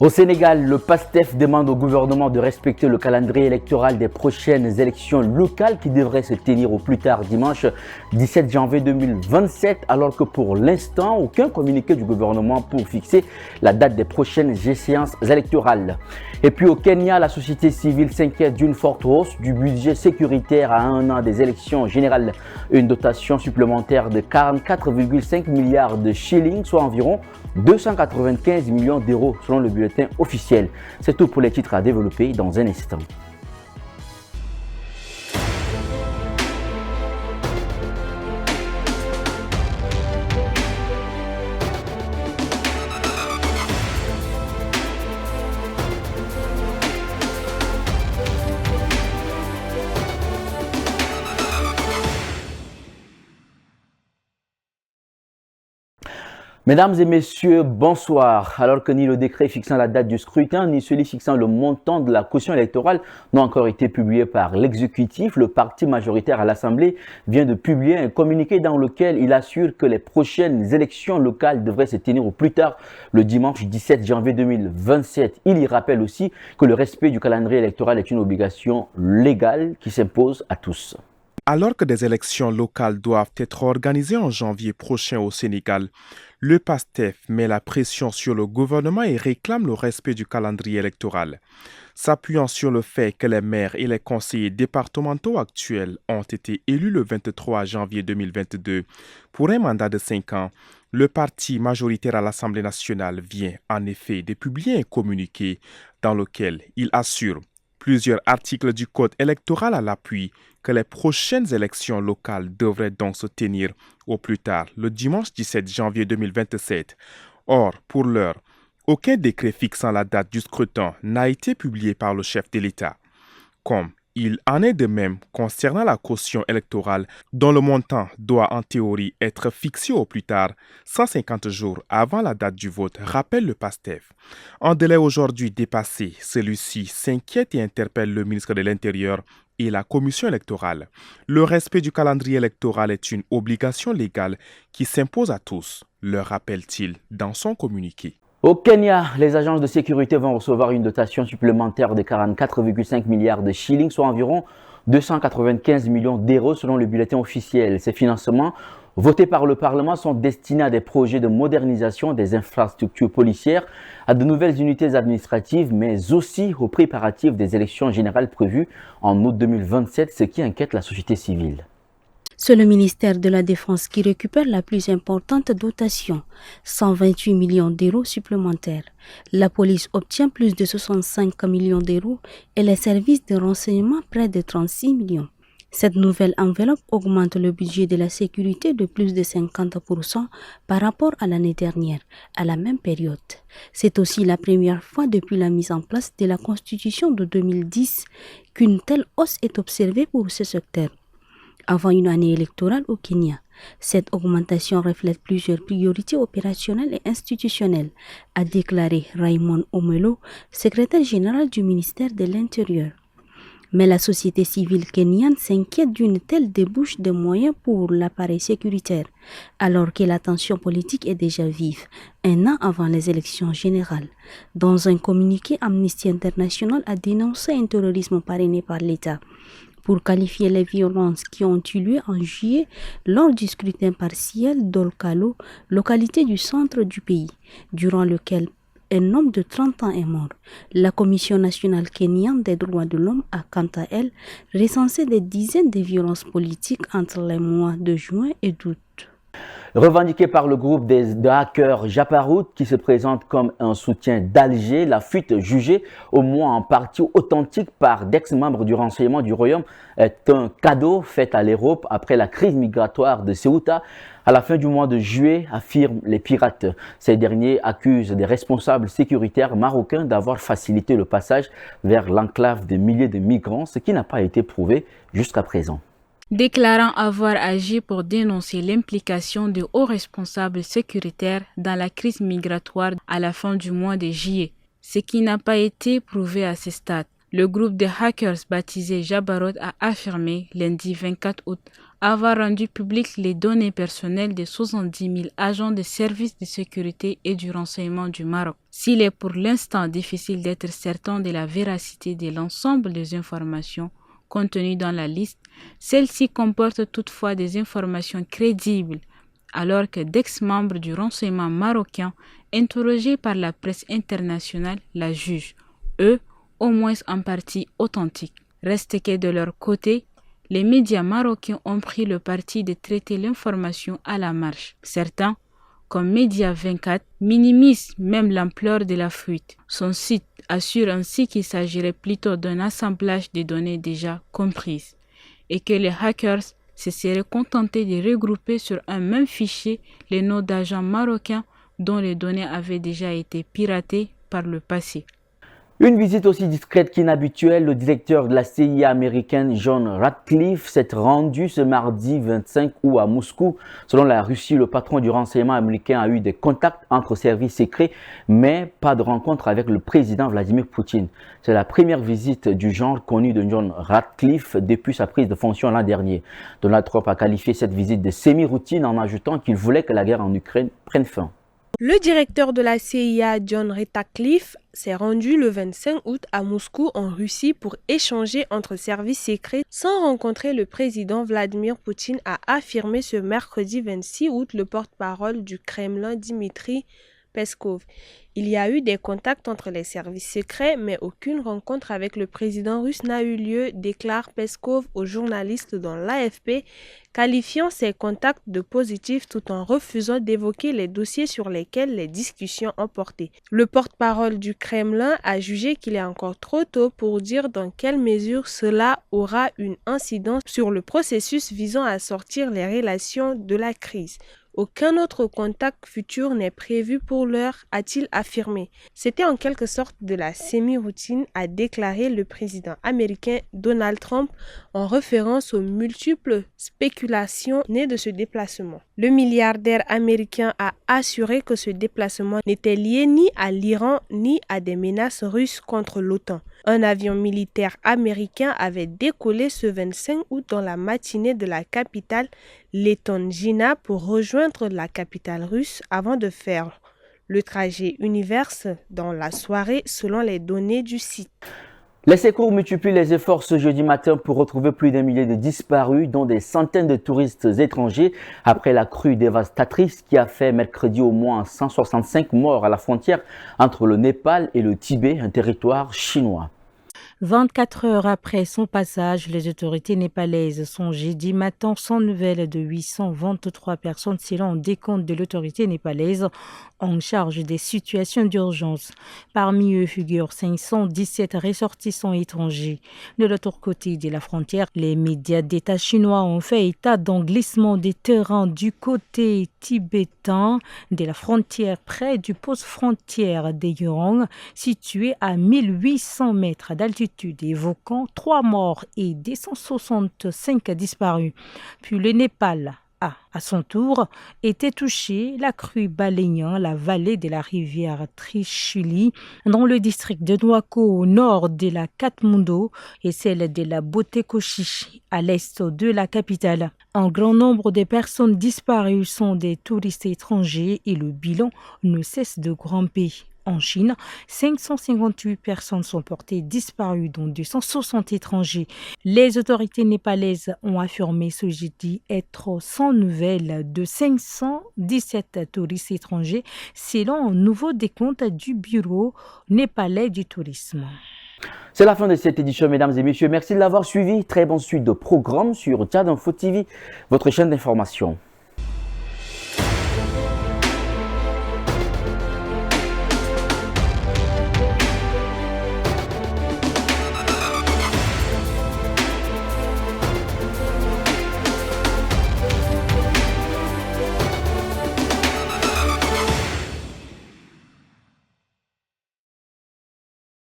Au Sénégal, le PASTEF demande au gouvernement de respecter le calendrier électoral des prochaines élections locales qui devraient se tenir au plus tard dimanche 17 janvier 2027, alors que pour l'instant, aucun communiqué du gouvernement pour fixer la date des prochaines échéances électorales. Et puis au Kenya, la société civile s'inquiète d'une forte hausse du budget sécuritaire à un an des élections générales. Une dotation supplémentaire de 44,5 milliards de shillings, soit environ 295 millions d'euros selon le bulletin officiel. C'est tout pour les titres à développer dans un instant. Mesdames et messieurs, bonsoir. Alors que ni le décret fixant la date du scrutin, ni celui fixant le montant de la caution électorale n'ont encore été publiés par l'exécutif, le parti majoritaire à l'Assemblée vient de publier un communiqué dans lequel il assure que les prochaines élections locales devraient se tenir au plus tard le dimanche 17 janvier 2027. Il y rappelle aussi que le respect du calendrier électoral est une obligation légale qui s'impose à tous. Alors que des élections locales doivent être organisées en janvier prochain au Sénégal, le PASTEF met la pression sur le gouvernement et réclame le respect du calendrier électoral. S'appuyant sur le fait que les maires et les conseillers départementaux actuels ont été élus le 23 janvier 2022 pour un mandat de 5 ans, le parti majoritaire à l'Assemblée nationale vient en effet de publier un communiqué dans lequel il assure plusieurs articles du code électoral à l'appui que les prochaines élections locales devraient donc se tenir au plus tard le dimanche 17 janvier 2027. Or, pour l'heure, aucun décret fixant la date du scrutin n'a été publié par le chef de l'État. Comme il en est de même concernant la caution électorale dont le montant doit en théorie être fixé au plus tard 150 jours avant la date du vote, rappelle le PASTEF. Un délai aujourd'hui dépassé, celui-ci s'inquiète et interpelle le ministre de l'Intérieur et la commission électorale. Le respect du calendrier électoral est une obligation légale qui s'impose à tous, le rappelle-t-il dans son communiqué. Au Kenya, les agences de sécurité vont recevoir une dotation supplémentaire de 44,5 milliards de shillings, soit environ 295 millions d'euros selon le bulletin officiel. Ces financements votés par le Parlement sont destinés à des projets de modernisation des infrastructures policières, à de nouvelles unités administratives, mais aussi aux préparatifs des élections générales prévues en août 2027, ce qui inquiète la société civile. C'est le ministère de la Défense qui récupère la plus importante dotation, 128 millions d'euros supplémentaires. La police obtient plus de 65 millions d'euros et les services de renseignement près de 36 millions. Cette nouvelle enveloppe augmente le budget de la sécurité de plus de 50% par rapport à l'année dernière, à la même période. C'est aussi la première fois depuis la mise en place de la Constitution de 2010 qu'une telle hausse est observée pour ce secteur. Avant une année électorale au Kenya, cette augmentation reflète plusieurs priorités opérationnelles et institutionnelles, a déclaré Raymond Omelo, secrétaire général du ministère de l'Intérieur. Mais la société civile kenyane s'inquiète d'une telle débauche de moyens pour l'appareil sécuritaire, alors que la tension politique est déjà vive, un an avant les élections générales. Dans un communiqué, Amnesty International a dénoncé un terrorisme parrainé par l'État pour qualifier les violences qui ont eu lieu en juillet lors du scrutin partiel d'Olkalo, localité du centre du pays, durant lequel un homme de 30 ans est mort. La Commission nationale kenyane des droits de l'homme a, quant à elle, recensé des dizaines de violences politiques entre les mois de juin et d'août. Revendiquée par le groupe de hackers Japaroot qui se présente comme un soutien d'Alger, la fuite jugée au moins en partie authentique par d'ex-membres du renseignement du Royaume est un cadeau fait à l'Europe après la crise migratoire de Ceuta à la fin du mois de juillet, affirment les pirates. Ces derniers accusent des responsables sécuritaires marocains d'avoir facilité le passage vers l'enclave de milliers de migrants, ce qui n'a pas été prouvé jusqu'à présent. Déclarant avoir agi pour dénoncer l'implication de hauts responsables sécuritaires dans la crise migratoire à la fin du mois de juillet, ce qui n'a pas été prouvé à ce stade. Le groupe de hackers baptisé Jabarot a affirmé lundi 24 août avoir rendu publiques les données personnelles des 70 000 agents des services de sécurité et du renseignement du Maroc. S'il est pour l'instant difficile d'être certain de la véracité de l'ensemble des informations contenues dans la liste, celle-ci comporte toutefois des informations crédibles, alors que d'ex-membres du renseignement marocain, interrogés par la presse internationale, la jugent, eux, au moins en partie authentiques. Reste que de leur côté, les médias marocains ont pris le parti de traiter l'information à la marge. Certains, comme Média 24, minimisent même l'ampleur de la fuite. Son site assure ainsi qu'il s'agirait plutôt d'un assemblage de données déjà comprises et que les hackers se seraient contentés de regrouper sur un même fichier les noms d'agents marocains dont les données avaient déjà été piratées par le passé. Une visite aussi discrète qu'inhabituelle, le directeur de la CIA américaine John Ratcliffe s'est rendu ce mardi 25 août à Moscou. Selon la Russie, le patron du renseignement américain a eu des contacts entre services secrets, mais pas de rencontre avec le président Vladimir Poutine. C'est la première visite du genre connue de John Ratcliffe depuis sa prise de fonction l'an dernier. Donald Trump a qualifié cette visite de semi-routine en ajoutant qu'il voulait que la guerre en Ukraine prenne fin. Le directeur de la CIA, John Ratcliffe, s'est rendu le 25 août à Moscou en Russie pour échanger entre services secrets sans rencontrer le président Vladimir Poutine, a affirmé ce mercredi 26 août le porte-parole du Kremlin Dmitry Peskov. Il y a eu des contacts entre les services secrets, mais aucune rencontre avec le président russe n'a eu lieu, déclare Peskov aux journalistes dans l'AFP, qualifiant ces contacts de positifs tout en refusant d'évoquer les dossiers sur lesquels les discussions ont porté. Le porte-parole du Kremlin a jugé qu'il est encore trop tôt pour dire dans quelle mesure cela aura une incidence sur le processus visant à sortir les relations de la crise. Aucun autre contact futur n'est prévu pour l'heure, a-t-il affirmé. C'était en quelque sorte de la semi-routine, a déclaré le président américain Donald Trump en référence aux multiples spéculations nées de ce déplacement. Le milliardaire américain a assuré que ce déplacement n'était lié ni à l'Iran ni à des menaces russes contre l'OTAN. Un avion militaire américain avait décollé ce 25 août dans la matinée de la capitale lettonne Gdynia pour rejoindre la capitale russe avant de faire le trajet inverse dans la soirée selon les données du site. Les secours multiplient les efforts ce jeudi matin pour retrouver plus d'un millier de disparus, dont des centaines de touristes étrangers, après la crue dévastatrice qui a fait mercredi au moins 165 morts à la frontière entre le Népal et le Tibet, un territoire chinois. 24 heures après son passage, les autorités népalaises sont jeudi matin sans nouvelles de 823 personnes selon un décompte de l'autorité népalaise en charge des situations d'urgence. Parmi eux figurent 517 ressortissants étrangers. De l'autre côté de la frontière, les médias d'État chinois ont fait état d'un glissement des terrains du côté tibétain de la frontière près du poste frontière des Yurong, situé à 1800 mètres d'altitude, évoquant 3 morts et 265 disparus. Puis le Népal a, à son tour, été touché, la crue balaynant la vallée de la rivière Trishuli dans le district de Nuako au nord de la Katmandou et celle de la Botekoshi à l'est de la capitale. Un grand nombre de personnes disparues sont des touristes étrangers et le bilan ne cesse de grimper. En Chine, 558 personnes sont portées disparues, dont 260 étrangers. Les autorités népalaises ont affirmé ce jeudi être sans nouvelles de 517 touristes étrangers, selon un nouveau décompte du Bureau népalais du tourisme. C'est la fin de cette édition, mesdames et messieurs. Merci de l'avoir suivi. Très bonne suite de programmes sur Tchad Info TV, votre chaîne d'information.